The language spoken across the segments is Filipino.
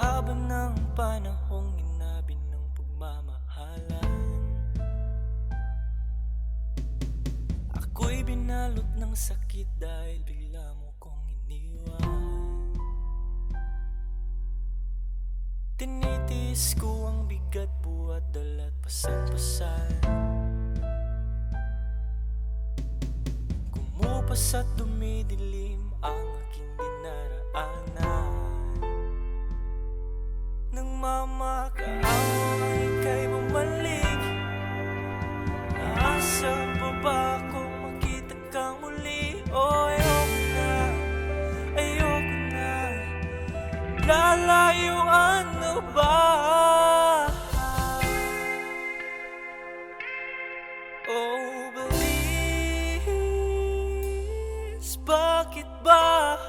haba ng panahong inabi ng pagmamahalan. Ako'y binalot ng sakit dahil bigla mo kong iniwan. Tinitiis ko ang bigat, buhat, dalat, pasan-pasan. Kumupas at dumidilim ang aking dinaraanan. Nang mamakaawa ika'y bumalik, naasang pa ba akong makita kang muli? Oh, ayoko na, lalayo ano ba? Oh, please, bakit ba?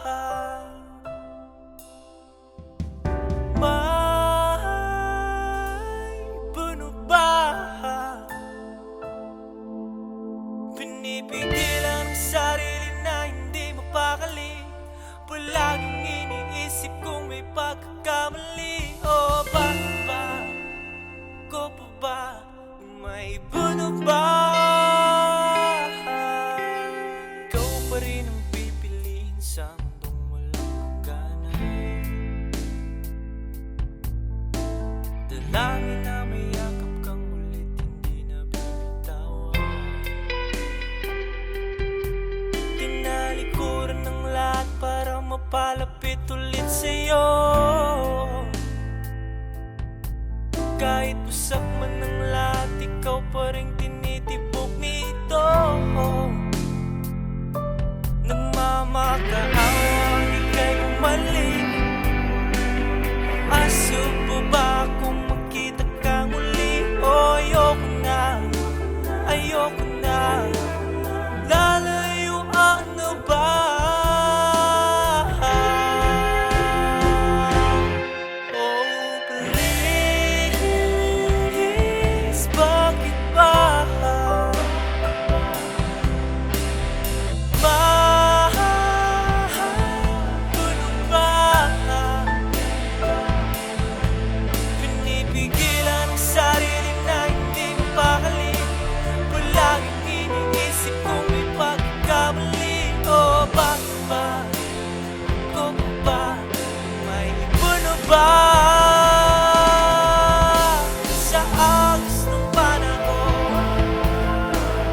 Pinipigil ang sarili na hindi mapakali. Palaging iniisip kung may pagkakamali. O bakit ba? Ko pa ba? May buno ba? Ikaw pa rin ang pipiliin sa mundong walang hangganan. Dalangin na may yakap kang ulit, hindi na bibitawan. Tinalikuran ng lahat para mapalapit ulit sa'yo. Kahit busak man ng lahat, ikaw pa rin tinitibok nito. Nang mamakaawa ika'y bumalik, aso pa ba kung makita ka muli? Oh, ayoko na, lalayo ano ba? Oh, please, bakit ba? Mahal ba? Pinipigilan ang sarili na hindi mapakali. Palaging iniisip kung may pagkakamali. O bakit ba? Ko ba? May buno ba? Sa agos ng panahon,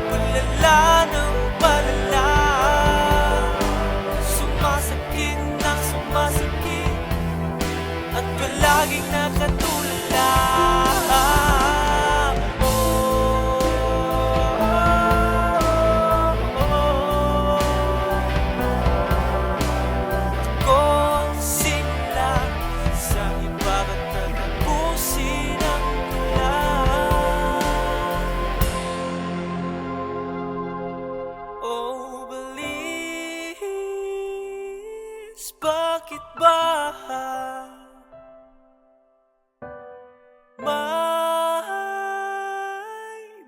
palala ng palala, sumasakit ng sumasakit, at palaging nakatulala. Ako simula sa ibaba't tatapusin ang ulan. Oh, please, bakit ba? May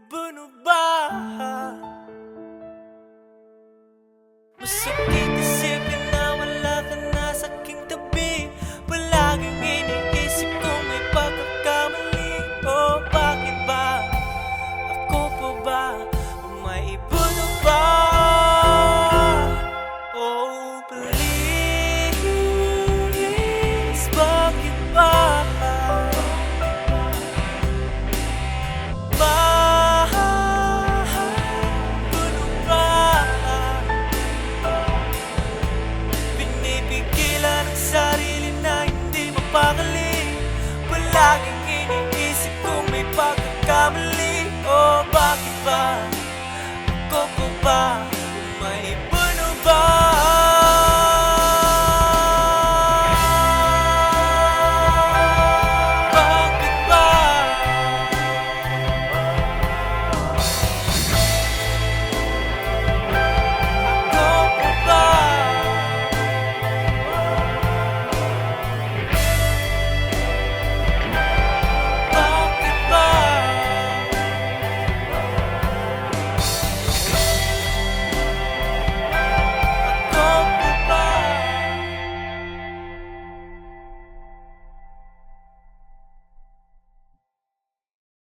buno ba? Masakit isipin na wala ka na sa aking tabi. Palaging iniisip kung may pagkakamali. Oh, bakit ba? Ako pa ba? May buno ba? Oh, please.